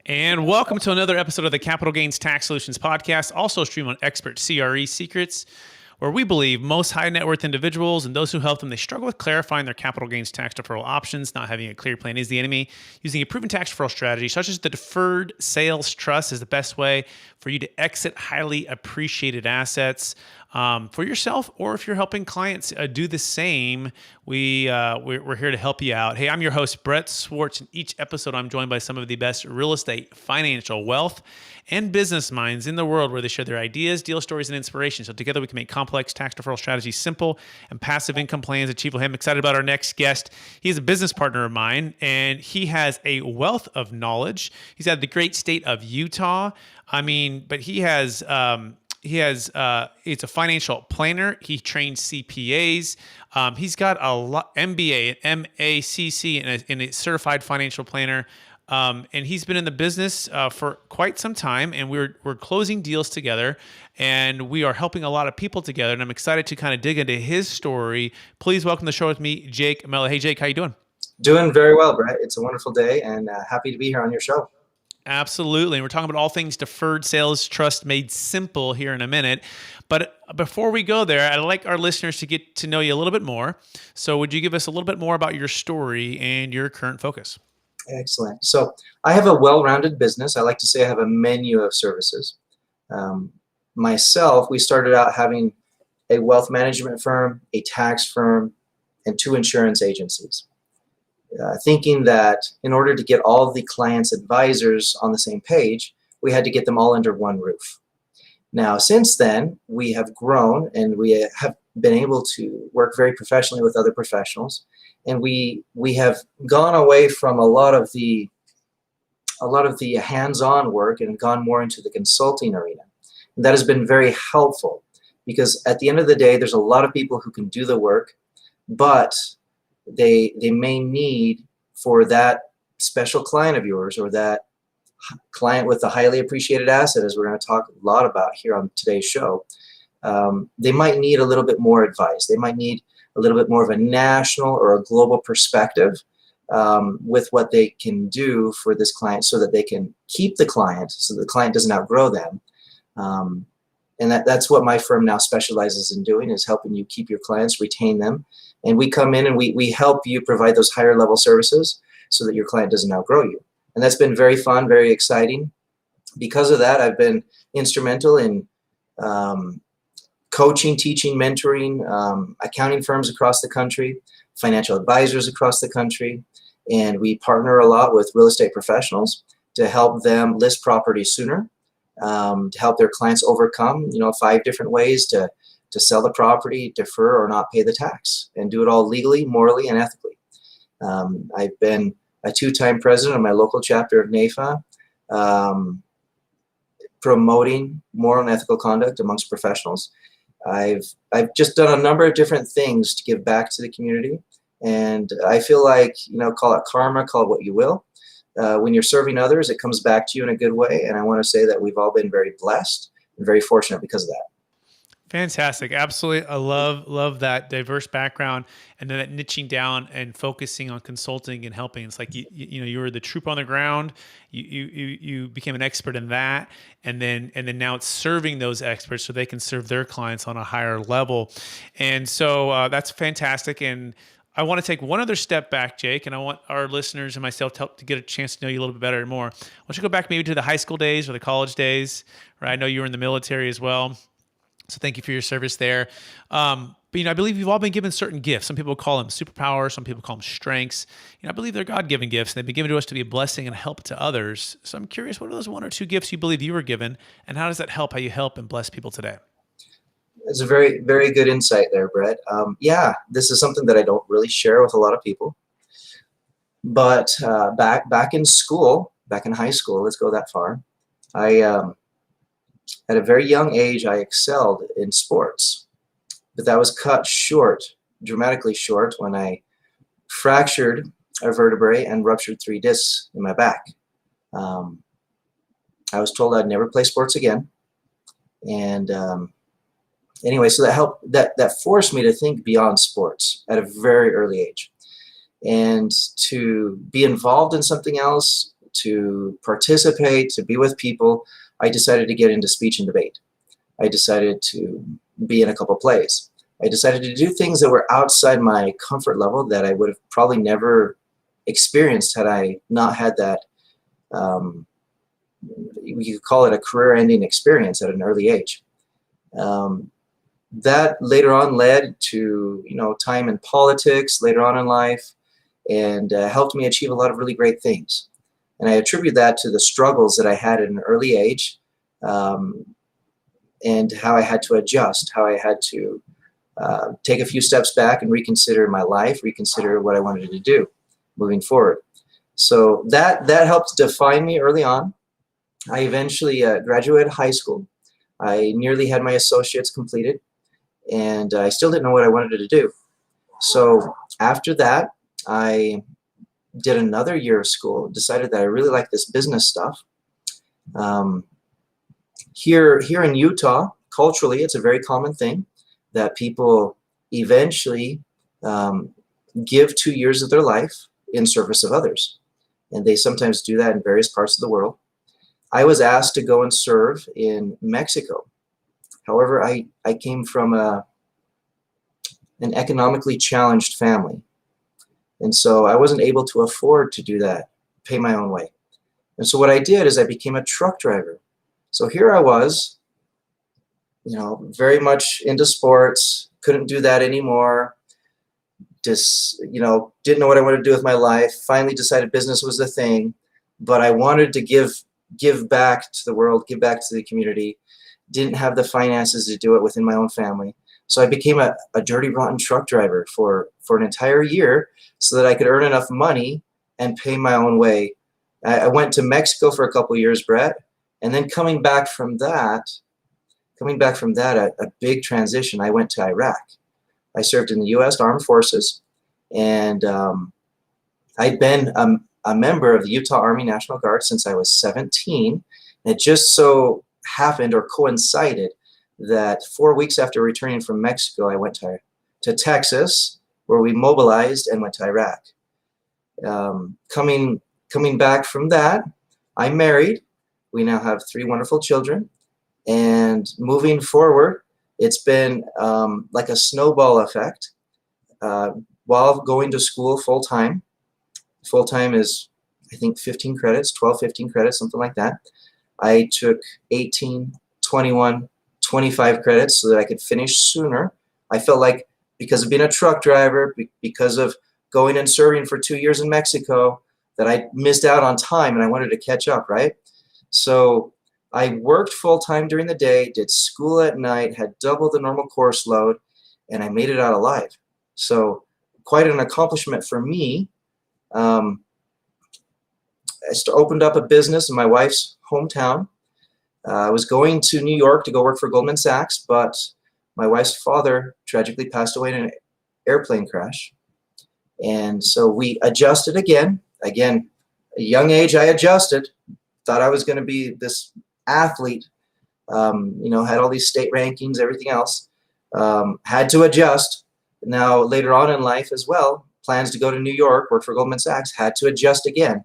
And welcome to another episode of the Capital Gains Tax Solutions Podcast, also streamed on Expert CRE Secrets, where we believe most high net worth individuals and those who help them, they struggle with clarifying their capital gains tax deferral options. Not having a clear plan is the enemy. Using a proven tax deferral strategy, such as the Deferred Sales Trust, is the best way for you to exit highly appreciated assets for yourself, or if you're helping clients do the same. We're here to help you out. Hey, I'm your host, Brett Swarts. In each episode, I'm joined by some of the best real estate, financial, wealth, and business minds in the world, where they share their ideas, deal stories, and inspiration. So together we can make complex tax deferral strategies simple and passive income plans achievable. I'm excited about our next guest. He's a business partner of mine, and he has a wealth of knowledge. He's out of the great state of Utah. But it's a financial planner. He trains CPAs. He's got a lot, MBA, MACC, and a certified financial planner. And he's been in the business for quite some time, and we're closing deals together, and we are helping a lot of people together. And I'm excited to kind of dig into his story. Please welcome to the show with me, Jake Mellor. Hey, Jake, how you doing? Doing very well, Brett. It's a wonderful day, and happy to be here on your show. Absolutely. And we're talking about all things Deferred Sales Trust made simple here in a minute. But before we go there, I'd like our listeners to get to know you a little bit more. So would you give us a little bit more about your story and your current focus? Excellent. So I have a well-rounded business. I like to say I have a menu of services. Myself, we started out having a wealth management firm, a tax firm, and 2 insurance agencies. Thinking that in order to get all of the clients' advisors on the same page, we had to get them all under one roof. Now, since then, we have grown, and we have been able to work very professionally with other professionals, and we have gone away from a lot of the hands-on work and gone more into the consulting arena. And that has been very helpful, because at the end of the day, there's a lot of people who can do the work, but they may need, for that special client of yours, or that client with a highly appreciated asset, as we're going to talk a lot about here on today's show, they might need a little bit more advice. They might need a little bit more of a national or a global perspective with what they can do for this client, so that they can keep the client, so the client doesn't outgrow them. And that's what my firm now specializes in doing, is helping you keep your clients, retain them. And we come in and we help you provide those higher level services so that your client doesn't outgrow you. And that's been very fun, very exciting. Because of that, I've been instrumental in coaching, teaching, mentoring accounting firms across the country, financial advisors across the country. And we partner a lot with real estate professionals to help them list properties sooner, to help their clients overcome, 5 different ways to sell the property, defer, or not pay the tax, and do it all legally, morally, and ethically. I've been a 2-time president of my local chapter of NAFA, promoting moral and ethical conduct amongst professionals. I've just done a number of different things to give back to the community, and I feel like, call it karma, call it what you will. When you're serving others, it comes back to you in a good way, and I want to say that we've all been very blessed and very fortunate because of that. Fantastic. Absolutely. I love that diverse background, and then that niching down and focusing on consulting and helping. It's like, you were the troop on the ground. You became an expert in that. And then now it's serving those experts so they can serve their clients on a higher level. And so that's fantastic. And I want to take one other step back, Jake, and I want our listeners and myself to get a chance to know you a little bit better and more. I want you to go back maybe to the high school days or the college days, right? I know you were in the military as well. So thank you for your service there. But I believe you've all been given certain gifts. Some people call them superpowers. Some people call them strengths. I believe they're God-given gifts, and they've been given to us to be a blessing and help to others. So I'm curious, what are those 1 or 2 gifts you believe you were given, and how does that help how you help and bless people today? It's a very, very good insight there, Brett. This is something that I don't really share with a lot of people. But back in school, back in high school, let's go that far, at a very young age, I excelled in sports, but that was cut short, dramatically short, when I fractured a vertebrae and ruptured 3 discs in my back. I was told I'd never play sports again. And anyway, so that forced me to think beyond sports at a very early age, and to be involved in something else, to participate, to be with people, I decided to get into speech and debate. I decided to be in a couple plays. I decided to do things that were outside my comfort level that I would have probably never experienced had I not had that, you could call it a career-ending experience at an early age. That later on led to, time in politics later on in life, and helped me achieve a lot of really great things. And I attribute that to the struggles that I had at an early age, and how I had to adjust, how I had to take a few steps back and reconsider my life, reconsider what I wanted to do moving forward. So that helped define me early on. I eventually graduated high school. I nearly had my associates completed, and I still didn't know what I wanted to do. So after that, I did another year of school, decided that I really like this business stuff. Here in Utah, culturally, it's a very common thing that people eventually give 2 years of their life in service of others. And they sometimes do that in various parts of the world. I was asked to go and serve in Mexico. However, I came from an economically challenged family. And so I wasn't able to afford to do that, pay my own way. And so what I did is I became a truck driver. So here I was, very much into sports, couldn't do that anymore. Just, didn't know what I wanted to do with my life. Finally decided business was the thing, but I wanted to give back to the world, give back to the community. Didn't have the finances to do it within my own family. So I became a dirty, rotten truck driver for an entire year so that I could earn enough money and pay my own way. I went to Mexico for a couple of years, Brett, and then coming back from that, a big transition. I went to Iraq. I served in the U.S. Armed Forces, and I'd been a member of the Utah Army National Guard since I was 17. And it just so happened or coincided that 4 weeks after returning from Mexico, I went to Texas, where we mobilized and went to Iraq. Coming back from that, I married. We now have 3 wonderful children. And moving forward, it's been like a snowball effect. While going to school full-time is, I think, 15 credits, 12, 15 credits, something like that. I took 18, 21, 25 credits so that I could finish sooner. I felt like because of being a truck driver, because of going and serving for 2 years in Mexico, that I missed out on time and I wanted to catch up, right? So I worked full-time during the day, did school at night, had double the normal course load, and I made it out alive. So quite an accomplishment for me. I opened up a business in my wife's hometown. I was going to New York to go work for Goldman Sachs, but my wife's father tragically passed away in an airplane crash. And so we adjusted again. Again, at a young age, I adjusted. Thought I was going to be this athlete, had all these state rankings, everything else. Had to adjust. Now, later on in life as well, plans to go to New York, work for Goldman Sachs, had to adjust again.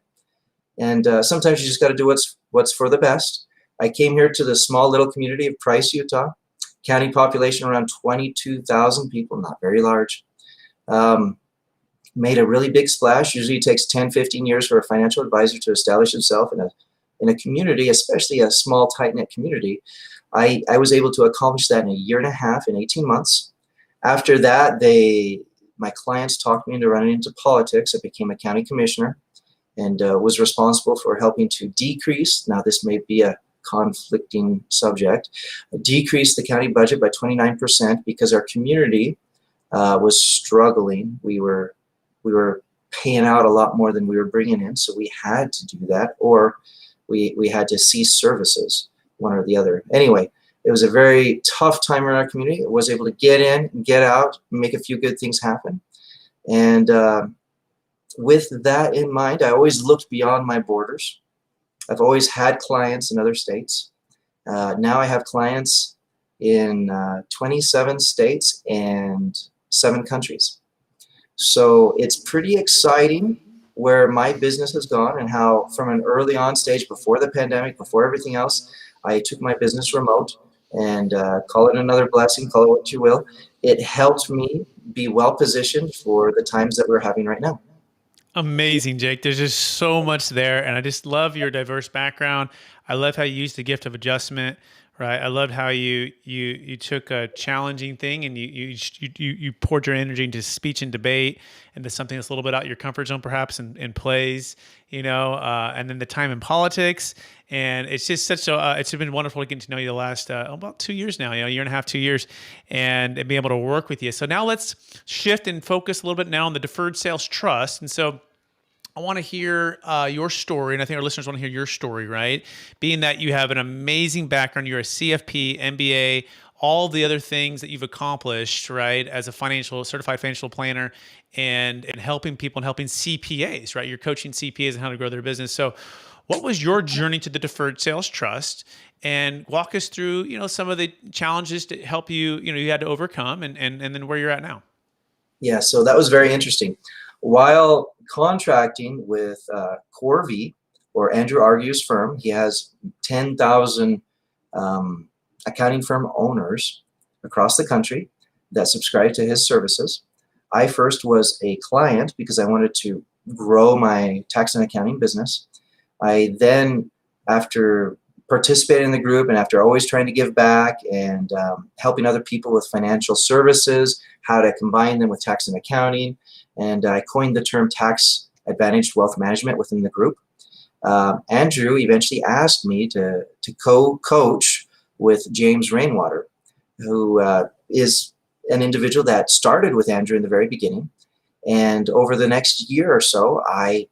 And sometimes you just got to do what's for the best. I came here to the small little community of Price, Utah. County population around 22,000 people, not very large. Made a really big splash. Usually it takes 10, 15 years for a financial advisor to establish himself in a community, especially a small, tight-knit community. I was able to accomplish that in a year and a half, in 18 months. After that, my clients talked me into running into politics. I became a county commissioner and was responsible for helping to decrease, now this may be a conflicting subject, decrease the county budget by 29% because our community was struggling. We were paying out a lot more than we were bringing in, so we had to do that, or we had to cease services, one or the other. Anyway, it was a very tough time in our community. I was able to get in, get out, make a few good things happen. And with that in mind, I always looked beyond my borders. I've always had clients in other states. Now I have clients in 27 states and 7 countries. So it's pretty exciting. where my business has gone and how from an early on stage before the pandemic, before everything else, I took my business remote, and call it another blessing, call it what you will. It helped me be well positioned for the times that we're having right now. Amazing, Jake. There's just so much there, and I just love your diverse background. I love how you use the gift of adjustment, right? I loved how you took a challenging thing and you poured your energy into speech and debate, and to something that's a little bit out your comfort zone, perhaps, and plays, and then the time in politics. And it's just it's been wonderful to get to know you the last about 2 years now, a year and a half, 2 years, and be able to work with you. So now let's shift and focus a little bit now on the Deferred Sales Trust. And so I want to hear your story, and I think our listeners want to hear your story, right? Being that you have an amazing background, you're a CFP, MBA, all the other things that you've accomplished, right, as a certified financial planner, and helping people and helping CPAs, right? You're coaching CPAs on how to grow their business. So what was your journey to the Deferred Sales Trust? And walk us through, some of the challenges to help you, you had to overcome, and then where you're at now. Yeah, so that was very interesting. While contracting with CoreV, or Andrew Argue's firm, he has 10,000 accounting firm owners across the country that subscribe to his services. I first was a client because I wanted to grow my tax and accounting business. I then, after participating in the group and after always trying to give back and helping other people with financial services, how to combine them with tax and accounting, and I coined the term tax advantaged wealth management within the group. Andrew eventually asked me to co-coach with James Rainwater, who is an individual that started with Andrew in the very beginning. And over the next year or so, I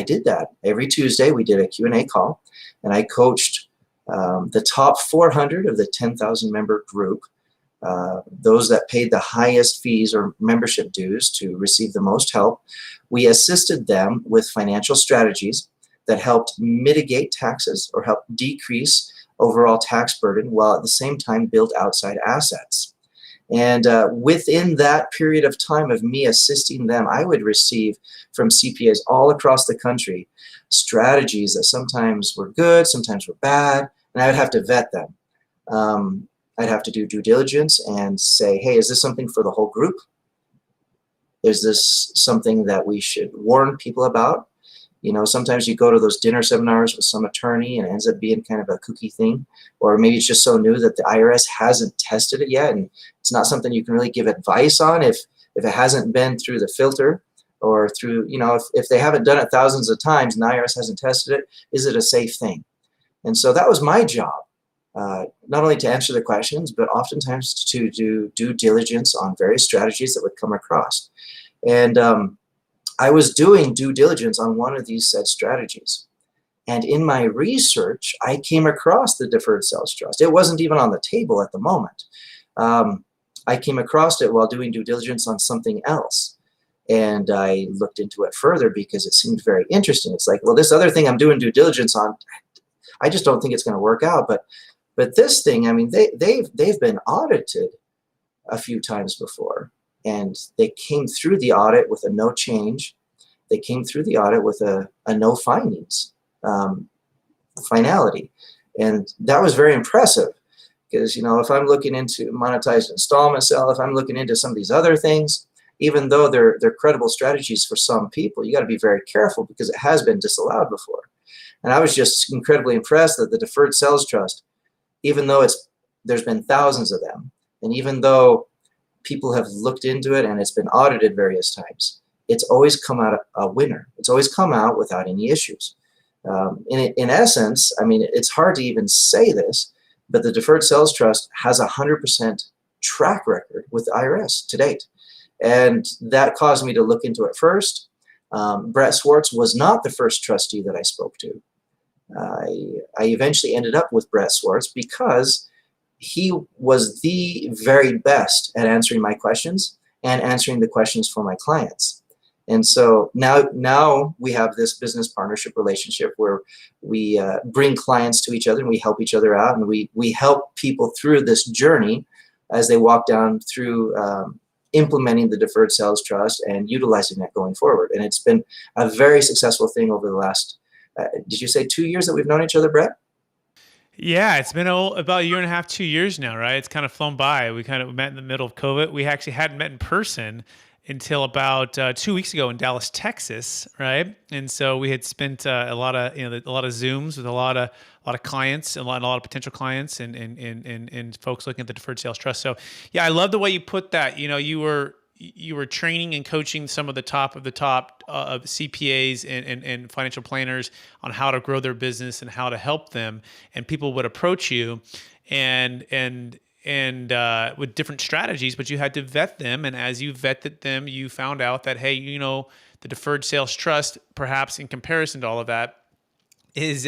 did that. Every Tuesday, we did a Q&A call, and I coached the top 400 of the 10,000 member group, those that paid the highest fees or membership dues to receive the most help. We assisted them with financial strategies that helped mitigate taxes or help decrease overall tax burden, while at the same time build outside assets. And within that period of time of me assisting them, I would receive from CPAs all across the country strategies that sometimes were good, sometimes were bad, and I would have to vet them. I'd have to do due diligence and say, hey, is this something for the whole group? Is this something that we should warn people about? Sometimes you go to those dinner seminars with some attorney and it ends up being kind of a kooky thing, or maybe it's just so new that the IRS hasn't tested it yet, and it's not something you can really give advice on if it hasn't been through the filter, or through, if they haven't done it thousands of times and the IRS hasn't tested it, is it a safe thing? And so that was my job, not only to answer the questions, but oftentimes to do due diligence on various strategies that would come across. And I was doing due diligence on one of these said strategies. And in my research, I came across the Deferred Sales Trust. It wasn't even on the table at the moment. I came across it while doing due diligence on something else. And I looked into it further because it seemed very interesting. It's like, well, this other thing I'm doing due diligence on, I just don't think it's going to work out. But this thing, I mean, they've been audited a few times before. And they came through the audit with a no change. They came through the audit with a no findings finality. And that was very impressive because, if I'm looking into monetized installment sale, if I'm looking into some of these other things, even though they're credible strategies for some people, you got to be very careful because it has been disallowed before. And I was just incredibly impressed that the Deferred Sales Trust, even though there's been thousands of them, and even though people have looked into it and it's been audited various times, it's always come out a winner. It's always come out without any issues. In essence, I mean, it's hard to even say this, but the Deferred Sales Trust has 100% track record with the IRS to date. And that caused me to look into it first. Brett Swarts was not the first trustee that I spoke to. I eventually ended up with Brett Swarts because he was the very best at answering my questions and answering the questions for my clients. And so now we have this business partnership relationship where we bring clients to each other and we help each other out, and we help people through this journey as they walk down through implementing the deferred sales trust and utilizing that going forward. And it's been a very successful thing over the last, did you say 2 years that we've known each other, Brett? Yeah, it's been about a year and a half, 2 years now, right? It's kind of flown by. We kind of met in the middle of COVID. We actually hadn't met in person until about 2 weeks ago in Dallas, Texas, right? And so we had spent a lot of Zooms with a lot of clients, a lot of potential clients, and folks looking at the deferred sales trust. So yeah, I love the way you put that. You were training and coaching some of the top of CPAs and financial planners on how to grow their business and how to help them, and people would approach you and with different strategies, but you had to vet them. And as you vetted them, you found out that, hey, the deferred sales trust, perhaps in comparison to all of that, is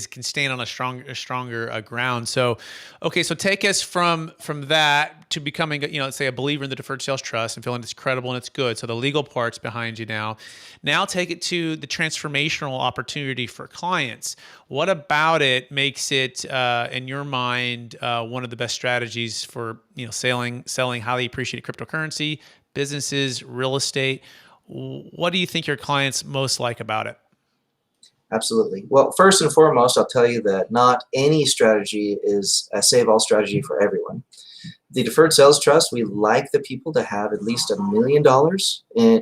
can stand on a stronger ground. So, okay, so take us from that to becoming, let's say, a believer in the deferred sales trust and feeling it's credible and it's good. So the legal part's behind you now. Now take it to the transformational opportunity for clients. What about it makes it, in your mind, one of the best strategies for selling highly appreciated cryptocurrency, businesses, real estate? What do you think your clients most like about it? Absolutely. Well, first and foremost, I'll tell you that not any strategy is a save-all strategy for everyone. The deferred sales trust, we like the people to have at least $1 million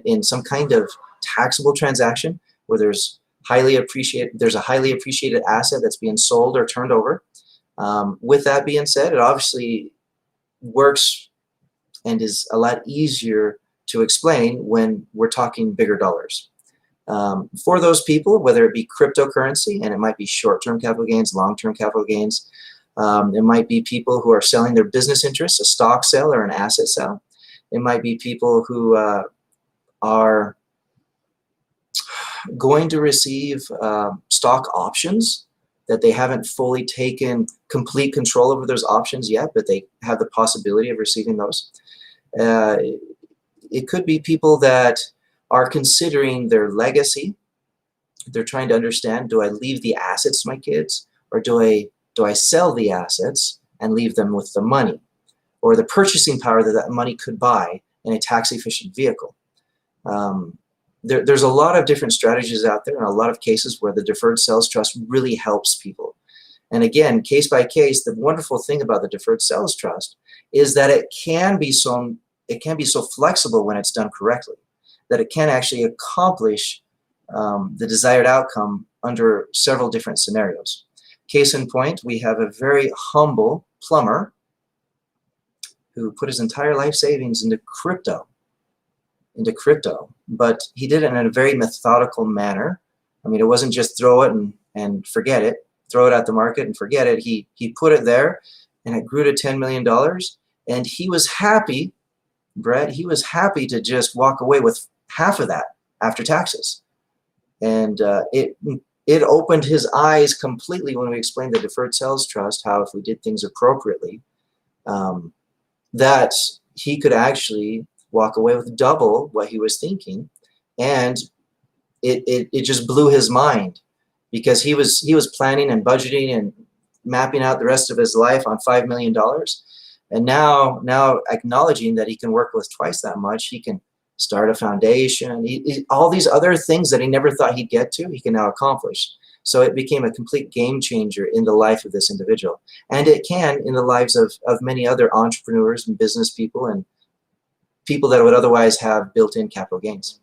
in some kind of taxable transaction where there's a highly appreciated asset that's being sold or turned over. With that being said, it obviously works and is a lot easier to explain when we're talking bigger dollars. For those people, whether it be cryptocurrency, and it might be short-term capital gains, long-term capital gains, it might be people who are selling their business interests, a stock sale or an asset sale. It might be people who are going to receive stock options that they haven't fully taken complete control over those options yet, but they have the possibility of receiving those. It could be people that are considering their legacy. They're trying to understand, do I leave the assets to my kids, or do I sell the assets and leave them with the money, or the purchasing power that money could buy in a tax-efficient vehicle? There's a lot of different strategies out there and a lot of cases where the deferred sales trust really helps people. And again, case by case, the wonderful thing about the deferred sales trust is that it can be so flexible when it's done correctly, that it can actually accomplish the desired outcome under several different scenarios. Case in point, we have a very humble plumber who put his entire life savings into crypto, but he did it in a very methodical manner. I mean, it wasn't just throw it and forget it, throw it at the market and forget it. He put it there, and it grew to $10 million, and he was happy, Brett, he was happy to just walk away with half of that after taxes. And it opened his eyes completely when we explained the deferred sales trust, how if we did things appropriately, that he could actually walk away with double what he was thinking. And it just blew his mind, because he was planning and budgeting and mapping out the rest of his life on $5 million. And now acknowledging that he can work with twice that much, he can start a foundation, all these other things that he never thought he'd get to, he can now accomplish. So it became a complete game changer in the life of this individual. And it can in the lives of many other entrepreneurs and business people and people that would otherwise have built-in capital gains.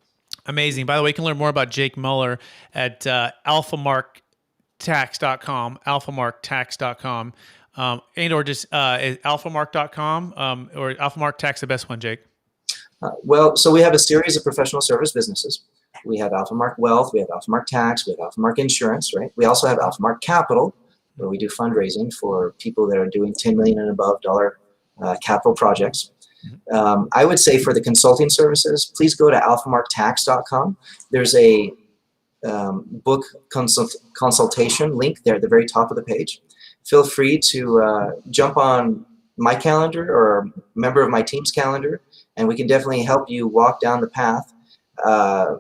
Amazing. By the way, you can learn more about Jake Mellor at alphamarktax.com, alphamarktax.com, and or just alphamark.com, or Alphamark Tax, the best one, Jake? Well, so we have a series of professional service businesses. We have Alphamark Wealth, we have Alphamark Tax, we have Alphamark Insurance, right? We also have Alphamark Capital, where we do fundraising for people that are doing $10 million and above capital projects. I would say for the consulting services, please go to alphamarktax.com. There's a book consultation link there at the very top of the page. Feel free to jump on my calendar or a member of my team's calendar, and we can definitely help you walk down the path.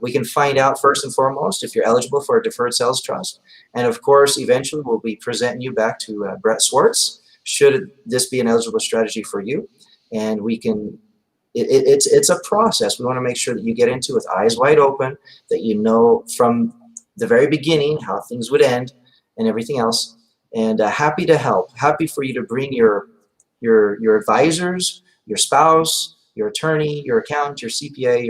We can find out first and foremost if you're eligible for a deferred sales trust. And of course, eventually we'll be presenting you back to Brett Swarts, should this be an eligible strategy for you. And we can it's a process. We want to make sure that you get into with eyes wide open, that you know from the very beginning how things would end and everything else. And happy to help. Happy for you to bring your advisors, your spouse, your attorney, your accountant, your CPA,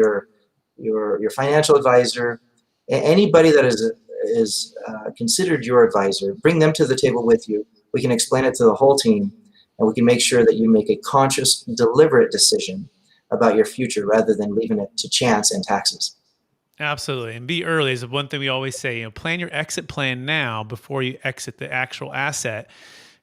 your financial advisor, anybody that is considered your advisor. Bring them to the table with you. We can explain it to the whole team, and we can make sure that you make a conscious, deliberate decision about your future rather than leaving it to chance and taxes. Absolutely. And be early is one thing we always say, plan your exit plan now before you exit the actual asset.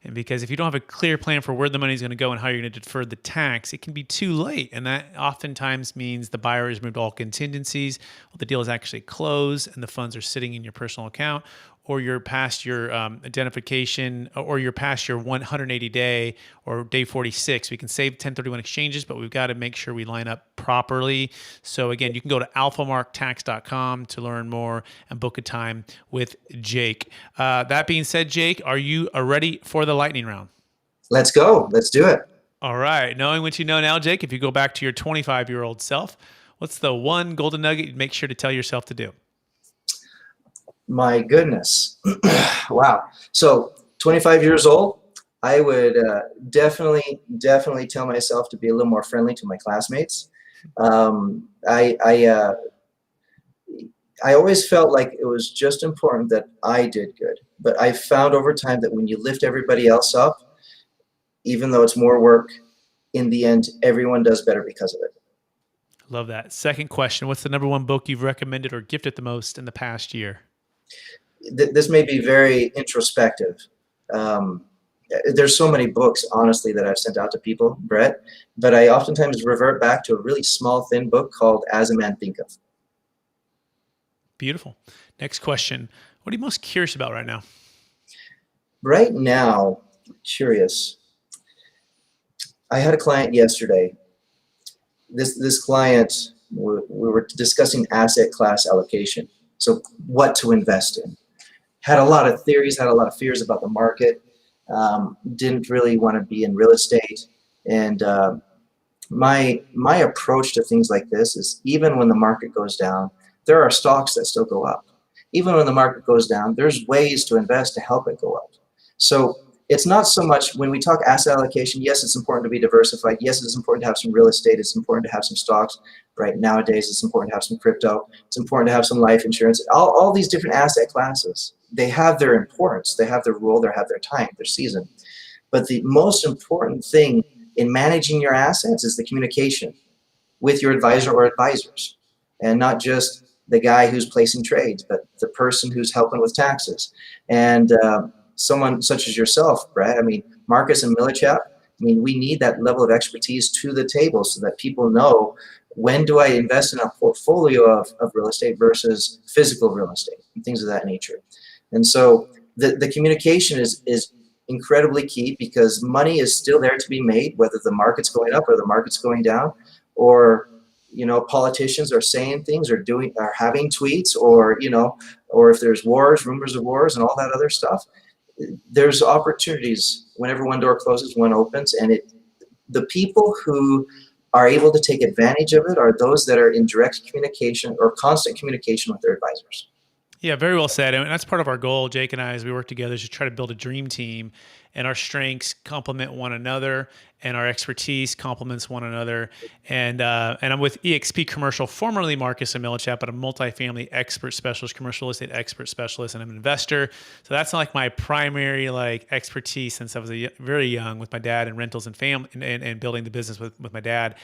And because if you don't have a clear plan for where the money is going to go and how you're going to defer the tax, it can be too late. And that oftentimes means the buyer has removed all contingencies, the deal is actually closed, and the funds are sitting in your personal account, or you're past your identification, or you're past your 180 day or day 46. We can save 1031 exchanges, but we've got to make sure we line up properly. So again, you can go to alphamarktax.com to learn more and book a time with Jake. That being said, Jake, are you ready for the lightning round? Let's go. Let's do it. All right. Knowing what you know now, Jake, if you go back to your 25-year-old self, what's the one golden nugget you'd make sure to tell yourself to do? My goodness. Wow. So 25 years old, I would definitely tell myself to be a little more friendly to my classmates. I always felt like it was just important that I did good. But I found over time that when you lift everybody else up, even though it's more work, in the end, everyone does better because of it. Love that. Second question, what's the number one book you've recommended or gifted the most in the past year? This may be very introspective. There's so many books, honestly, that I've sent out to people, Brett, but I oftentimes revert back to a really small, thin book called As a Man Thinketh. Beautiful. Next question. What are you most curious about right now? Right now, curious. I had a client yesterday. This client, we were discussing asset class allocation. So what to invest in. Had a lot of theories, had a lot of fears about the market, didn't really want to be in real estate. And my approach to things like this is, even when the market goes down, there are stocks that still go up. Even when the market goes down, there's ways to invest to help it go up. So it's not so much when we talk asset allocation, yes, it's important to be diversified. Yes, it's important to have some real estate. It's important to have some stocks. Right nowadays, it's important to have some crypto. It's important to have some life insurance. All these different asset classes, they have their importance. They have their role. They have their time, their season. But the most important thing in managing your assets is the communication with your advisor or advisors, and not just the guy who's placing trades, but the person who's helping with taxes. And someone such as yourself, Brett, I mean, Marcus and Millichap, I mean, we need that level of expertise to the table so that people know, when do I invest in a portfolio of real estate versus physical real estate and things of that nature. And so the communication is incredibly key, because money is still there to be made, whether the market's going up or the market's going down, or politicians are saying things or having tweets, or or if there's wars, rumors of wars, and all that other stuff. There's opportunities. Whenever one door closes, one opens, and the people who are able to take advantage of it are those that are in direct communication or constant communication with their advisors. Yeah, very well said. And that's part of our goal, Jake and I, as we work together, is to try to build a dream team, and our strengths complement one another, and our expertise complements one another. And I'm with eXp Commercial, formerly Marcus Millichap, but a multifamily expert specialist, commercial real estate expert specialist, and I'm an investor. So that's like my primary expertise since I was very young, with my dad and rentals and family and building the business with my dad.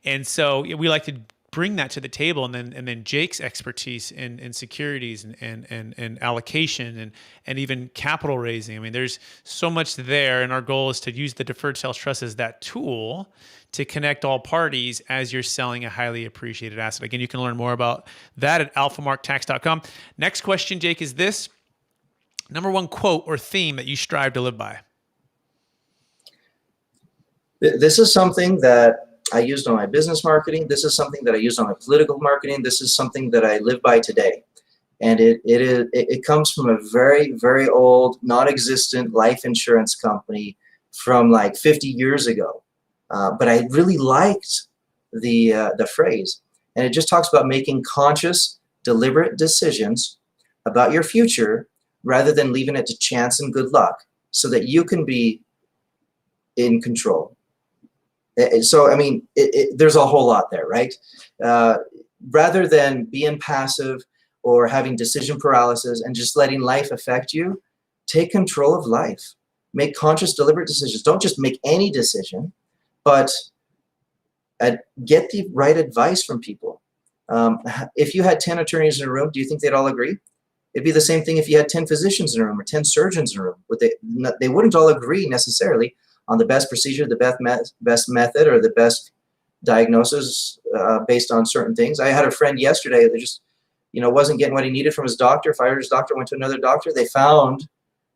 And so we like to bring that to the table, and then Jake's expertise in securities and allocation and even capital raising. I mean, there's so much there, and our goal is to use the Deferred Sales Trust as that tool to connect all parties as you're selling a highly appreciated asset. Again, you can learn more about that at alphamarktax.com. Next question, Jake, is this: number one quote or theme that you strive to live by? This is something that I used on my business marketing. This is something that I used on my political marketing. This is something that I live by today. And it comes from a very, very old, non-existent life insurance company from like 50 years ago. But I really liked the phrase. And it just talks about making conscious, deliberate decisions about your future rather than leaving it to chance and good luck, so that you can be in control. So, I mean, there's a whole lot there, right? Rather than being passive or having decision paralysis and just letting life affect you, take control of life. Make conscious, deliberate decisions. Don't just make any decision, but get the right advice from people. If you had 10 attorneys in a room, do you think they'd all agree? It'd be the same thing if you had 10 physicians in a room or 10 surgeons in a room. They wouldn't all agree necessarily on the best procedure, the best method, or the best diagnosis based on certain things. I had a friend yesterday that just, wasn't getting what he needed from his doctor, fired his doctor, went to another doctor. They found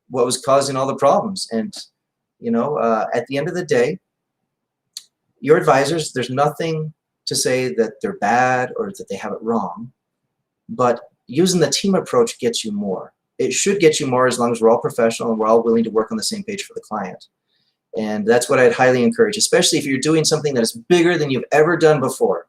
what was causing all the problems. And, at the end of the day, your advisors, there's nothing to say that they're bad or that they have it wrong, but using the team approach gets you more. It should get you more as long as we're all professional and we're all willing to work on the same page for the client. And that's what I'd highly encourage, especially if you're doing something that is bigger than you've ever done before.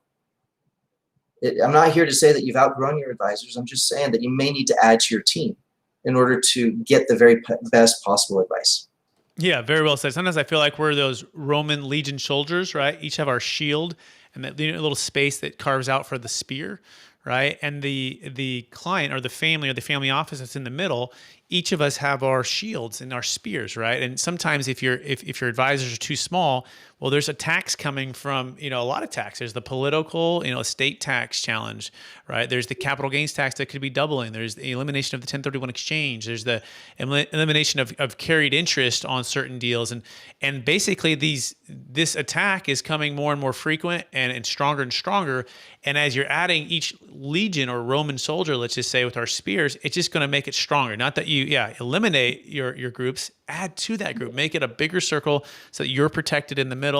I'm not here to say that you've outgrown your advisors. I'm just saying that you may need to add to your team in order to get the very best possible advice. Yeah, very well said. Sometimes I feel like we're those Roman legion soldiers, right? Each have our shield and that little space that carves out for the spear, right? And the client or the family office that's in the middle, each of us have our shields and our spears, right? And sometimes if your advisors are too small, well, there's a tax coming from, a lot of tax. There's the political, estate tax challenge, right? There's the capital gains tax that could be doubling. There's the elimination of the 1031 exchange. There's the elimination of carried interest on certain deals. And basically this attack is coming more and more frequent and stronger and stronger. And as you're adding each legion or Roman soldier, let's just say with our spears, it's just going to make it stronger. Not that you eliminate your groups, add to that group, make it a bigger circle so that you're protected in the middle.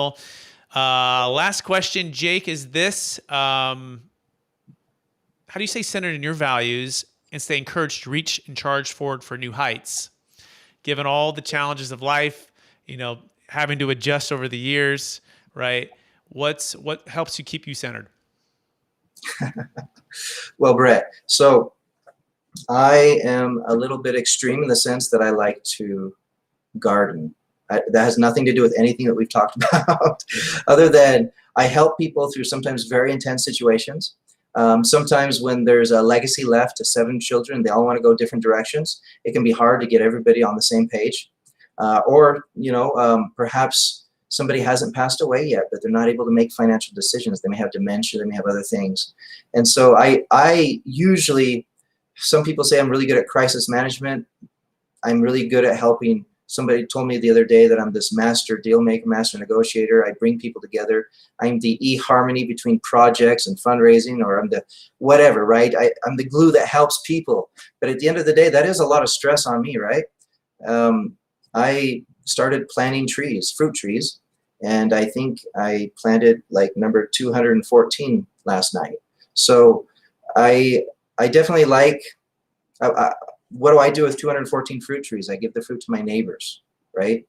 Last question, Jake, is this, how do you stay centered in your values and stay encouraged to reach and charge forward for new heights? Given all the challenges of life, having to adjust over the years, right? What helps you keep you centered? Well, Brett, so I am a little bit extreme in the sense that I like to garden. That has nothing to do with anything that we've talked about other than I help people through sometimes very intense situations. Sometimes when there's a legacy left to 7 children, they all want to go different directions. It can be hard to get everybody on the same page. Perhaps somebody hasn't passed away yet, but they're not able to make financial decisions. They may have dementia, they may have other things. And so I usually, some people say I'm really good at crisis management. I'm really good at helping. Somebody told me the other day that I'm this master deal maker, master negotiator. I bring people together. I'm the e-harmony between projects and fundraising, or I'm the whatever, right? I'm the glue that helps people. But at the end of the day, that is a lot of stress on me, right? I started planting trees, fruit trees, and I think I planted like number 214 last night. So I definitely like, what do I do with 214 fruit trees? I give the fruit to my neighbors, right?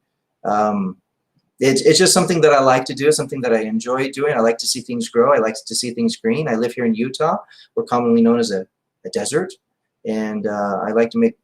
It's just something that I like to do, something that I enjoy doing. I like to see things grow. I like to see things green. I live here in Utah. We're commonly known as a desert. And I like to make,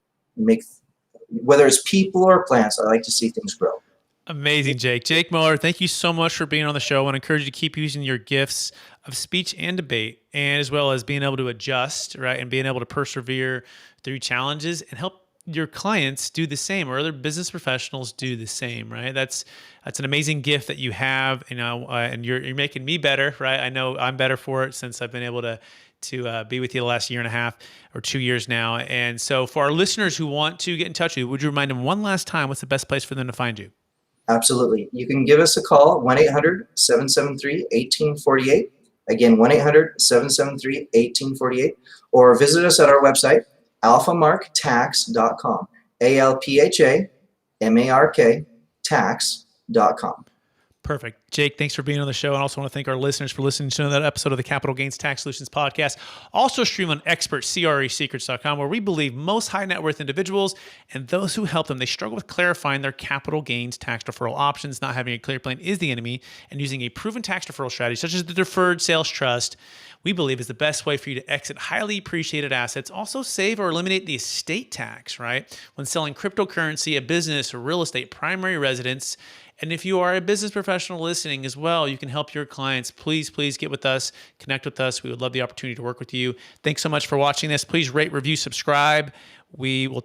whether it's people or plants, I like to see things grow. Amazing, Jake. Jake Mellor, thank you so much for being on the show. I want to encourage you to keep using your gifts of speech and debate, and as well as being able to adjust, right, and being able to persevere through challenges and help your clients do the same, or other business professionals do the same, right? That's an amazing gift that you have, and you're making me better, right? I know I'm better for it since I've been able to be with you the last 1.5 or 2 years now. And so for our listeners who want to get in touch with you, would you remind them one last time what's the best place for them to find you? Absolutely. You can give us a call, 1-800-773-1848. Again, 1-800-773-1848. Or visit us at our website, alphamarktax.com. ALPHAMARK tax.com. Perfect. Jake, thanks for being on the show. And I also want to thank our listeners for listening to another episode of the Capital Gains Tax Solutions podcast. Also stream on expertcresecrets.com, where we believe most high net worth individuals and those who help them, they struggle with clarifying their capital gains tax deferral options. Not having a clear plan is the enemy, and using a proven tax deferral strategy, such as the Deferred Sales Trust, we believe is the best way for you to exit highly appreciated assets, also save or eliminate the estate tax, right? When selling cryptocurrency, a business, or real estate primary residence. And if you are a business professional listening as well, you can help your clients. Please get with us, connect with us. We would love the opportunity to work with you. Thanks so much for watching this. Please rate, review, subscribe. We will